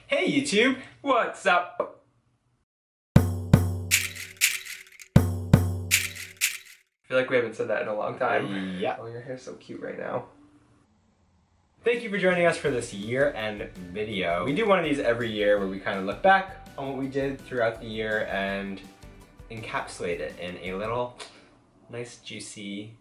Hey YouTube! What's up? I feel like we haven't said that in a long time. Yeah. Oh, your hair's so cute right now. Thank you for joining us for this year-end video. We do one of these every year where we kind of look back on what we did throughout the year and encapsulate it in a little nice, juicy,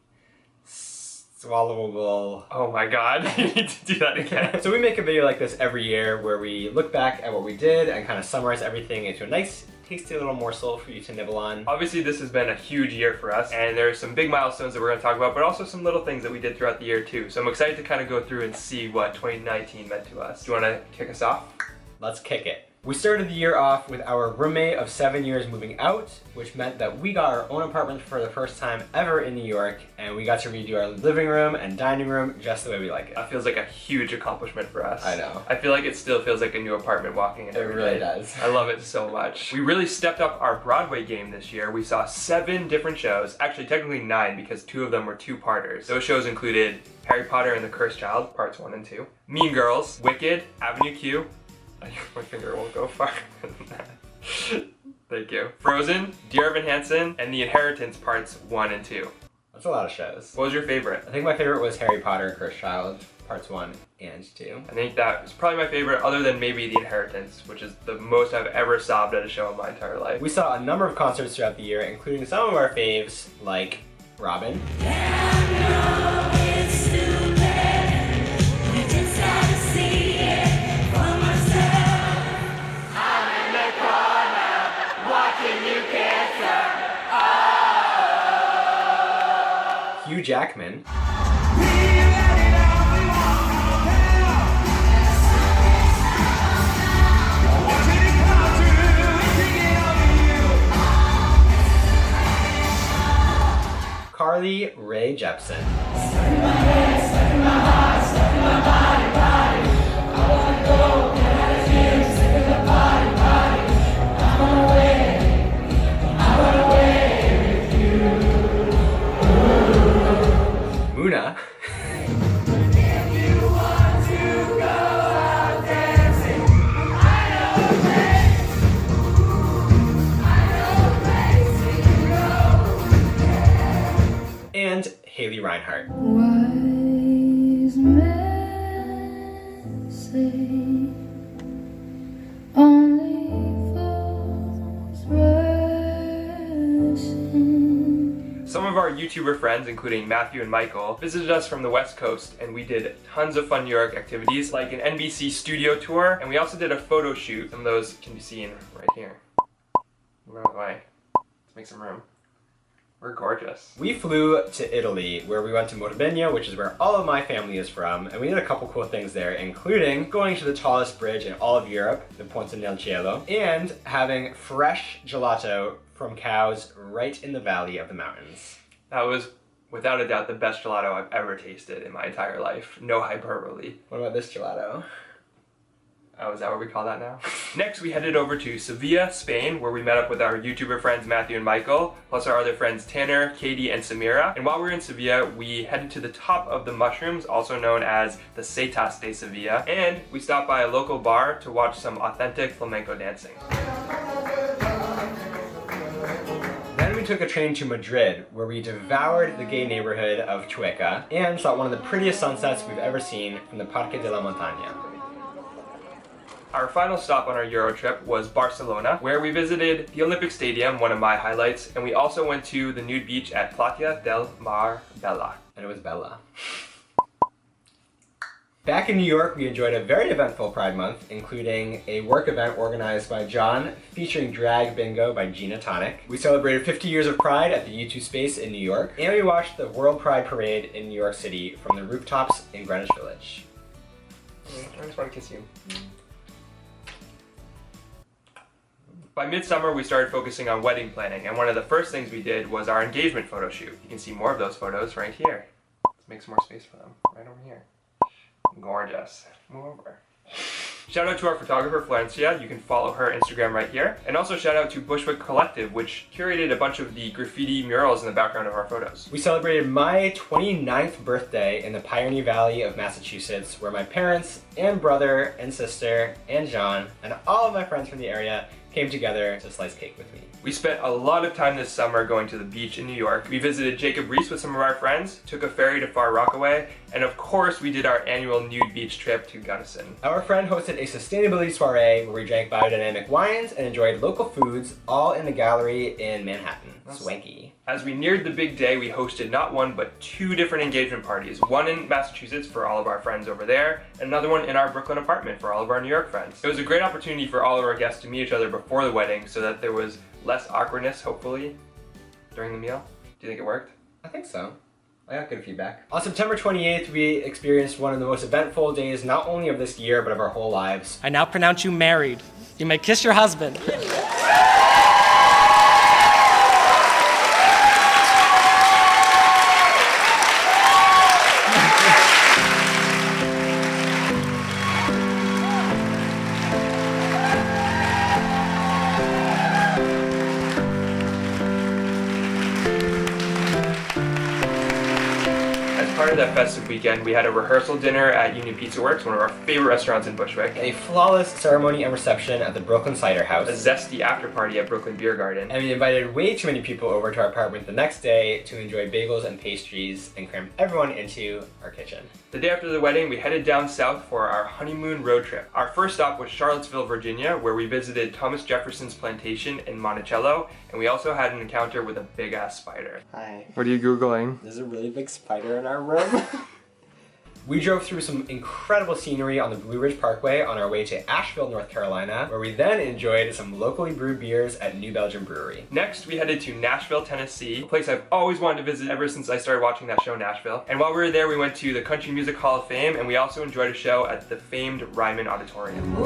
swallowable... Oh my god, you need to do that again. So we make a video like this every year where we look back at what we did and kind of summarize everything into a nice, tasty little morsel for you to nibble on. Obviously this has been a huge year for us, and there's some big milestones that we're going to talk about, but also some little things that we did throughout the year too. So I'm excited to kind of go through and see what 2019 meant to us. Do you want to kick us off? Let's kick it. We started the year off with our roommate of 7 years moving out, which meant that we got our own apartment for the first time ever in New York, and we got to redo our living room and dining room just the way we like it. That feels like a huge accomplishment for us. I know. I feel like it still feels like a new apartment walking in. It really does. I love it so much. We really stepped up our Broadway game this year. We saw 7 different shows, actually technically 9 because 2 of them were 2-parters. Those shows included Harry Potter and the Cursed Child, parts 1 and 2, Mean Girls, Wicked, Avenue Q, my finger won't go far than that. Thank you. Frozen, Dear Evan Hansen, and The Inheritance parts 1 and 2. That's a lot of shows. What was your favorite? I think my favorite was Harry Potter and Cursed Child, parts 1 and 2. I think that was probably my favorite, other than maybe The Inheritance, which is the most I've ever sobbed at a show in my entire life. We saw a number of concerts throughout the year, including some of our faves, like Robin. Hugh Jackman. Carly Rae Jepsen. Muna. And Haley Reinhart. Wise men say only fools rush in. Some of our YouTuber friends, including Matthew and Michael, visited us from the West Coast, and we did tons of fun New York activities, like an NBC studio tour, and we also did a photo shoot. Some of those can be seen right here. Move out of the way. Let's make some room. We're gorgeous. We flew to Italy, where we went to Morbegno, which is where all of my family is from, and we did a couple cool things there, including going to the tallest bridge in all of Europe, the Ponte del Cielo, and having fresh gelato from cows right in the valley of the mountains. That was, without a doubt, the best gelato I've ever tasted in my entire life. No hyperbole. What about this gelato? Oh, is that what we call that now? Next, we headed over to Sevilla, Spain, where we met up with our YouTuber friends Matthew and Michael, plus our other friends Tanner, Katie, and Samira. And while we were in Sevilla, we headed to the top of the mushrooms, also known as the Setas de Sevilla, and we stopped by a local bar to watch some authentic flamenco dancing. Then we took a train to Madrid, where we devoured the gay neighborhood of Chueca, and saw one of the prettiest sunsets we've ever seen from the Parque de la Montaña. Our final stop on our Euro trip was Barcelona, where we visited the Olympic Stadium, one of my highlights, and we also went to the nude beach at Platja del Mar Bella. And it was Bella. Back in New York, we enjoyed a very eventful Pride Month, including a work event organized by John, featuring drag bingo by Gina Tonic. We celebrated 50 years of Pride at the U2 Space in New York, and we watched the World Pride Parade in New York City from the rooftops in Greenwich Village. I just want to kiss you. By midsummer, we started focusing on wedding planning, and one of the first things we did was our engagement photo shoot. You can see more of those photos right here. Let's make some more space for them, right over here. Gorgeous. Move over. Shout out to our photographer, Florencia. You can follow her Instagram right here. And also shout out to Bushwick Collective, which curated a bunch of the graffiti murals in the background of our photos. We celebrated my 29th birthday in the Pioneer Valley of Massachusetts, where my parents and brother and sister and John and all of my friends from the area came together to slice cake with me. We spent a lot of time this summer going to the beach in New York. We visited Jacob Riis with some of our friends, took a ferry to Far Rockaway, and of course we did our annual nude beach trip to Gunnison. Our friend hosted a sustainability soiree where we drank biodynamic wines and enjoyed local foods, all in the gallery in Manhattan. Swanky. As we neared the big day, we hosted not one but two different engagement parties. One in Massachusetts for all of our friends over there, and another one in our Brooklyn apartment for all of our New York friends. It was a great opportunity for all of our guests to meet each other before the wedding so that there was less awkwardness, hopefully, during the meal. Do you think it worked? I think so. I got good feedback. On September 28th, we experienced one of the most eventful days not only of this year, but of our whole lives. I now pronounce you married. You may kiss your husband. Part of that festive weekend, we had a rehearsal dinner at Union Pizza Works, one of our favorite restaurants in Bushwick. A flawless ceremony and reception at the Brooklyn Cider House. A zesty after party at Brooklyn Beer Garden. And we invited way too many people over to our apartment the next day to enjoy bagels and pastries and crammed everyone into our kitchen. The day after the wedding, we headed down south for our honeymoon road trip. Our first stop was Charlottesville, Virginia, where we visited Thomas Jefferson's plantation in Monticello, and we also had an encounter with a big-ass spider. Hi. What are you Googling? There's a really big spider in our room. We drove through some incredible scenery on the Blue Ridge Parkway on our way to Asheville, North Carolina, where we then enjoyed some locally brewed beers at New Belgium Brewery. Next, we headed to Nashville, Tennessee, a place I've always wanted to visit ever since I started watching that show, Nashville. And while we were there, we went to the Country Music Hall of Fame, and we also enjoyed a show at the famed Ryman Auditorium.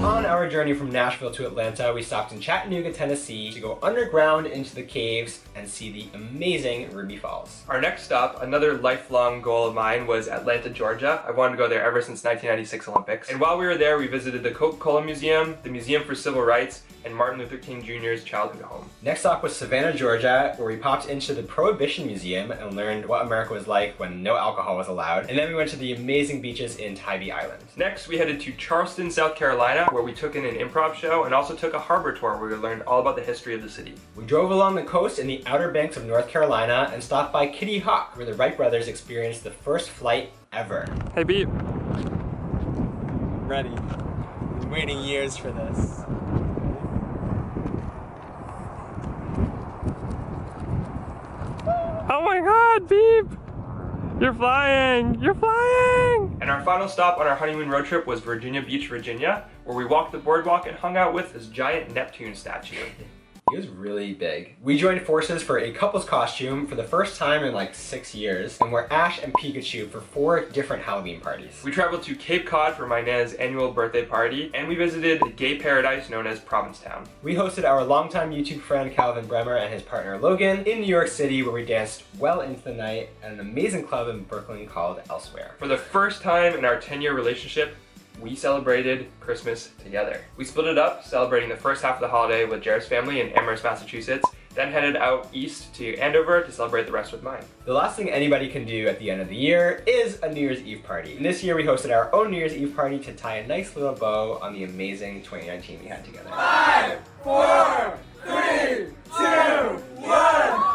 On our journey from Nashville to Atlanta, we stopped in Chattanooga, Tennessee to go underground into the caves and see the amazing Ruby Falls. Our next stop, another lifelong goal of mine, was Atlanta, Georgia. I've wanted to go there ever since 1996 Olympics. And while we were there, we visited the Coca-Cola Museum, the Museum for Civil Rights, and Martin Luther King Jr.'s childhood home. Next stop was Savannah, Georgia, where we popped into the Prohibition Museum and learned what America was like when no alcohol was allowed. And then we went to the amazing beaches in Tybee Island. Next, we headed to Charleston, South Carolina, where we took in an improv show and also took a harbor tour where we learned all about the history of the city. We drove along the coast in the Outer Banks of North Carolina and stopped by Kitty Hawk, where the Wright brothers experienced the first flight ever. Hey, Beep. Ready. Been waiting years for this. Oh my god, Beep! You're flying! You're flying! And our final stop on our honeymoon road trip was Virginia Beach, Virginia, where we walked the boardwalk and hung out with this giant Neptune statue. He was really big. We joined forces for a couple's costume for the first time in like 6 years and wore Ash and Pikachu for 4 different Halloween parties. We traveled to Cape Cod for my Nana's annual birthday party, and we visited the gay paradise known as Provincetown. We hosted our longtime YouTube friend Calvin Bremer and his partner Logan in New York City, where we danced well into the night at an amazing club in Brooklyn called Elsewhere. For the first time in our 10-year relationship, we celebrated Christmas together. We split it up, celebrating the first half of the holiday with Jared's family in Amherst, Massachusetts, then headed out east to Andover to celebrate the rest with mine. The last thing anybody can do at the end of the year is a New Year's Eve party. And this year we hosted our own New Year's Eve party to tie a nice little bow on the amazing 2019 we had together. 5, 4, 3, 2, 1.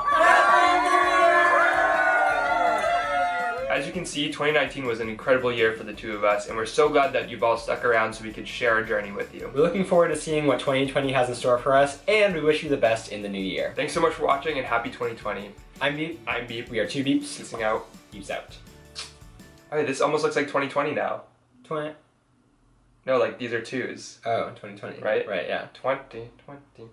As you can see, 2019 was an incredible year for the two of us, and we're so glad that you've all stuck around so we could share our journey with you. We're looking forward to seeing what 2020 has in store for us, and we wish you the best in the new year. Thanks so much for watching, and happy 2020. I'm Beep. I'm Beep. We are 2 Beeps. Peacing out. Beeps out. Okay, this almost looks like 2020 now. 20. No, like these are twos. Oh, 2020. Right? Right, yeah. 2020.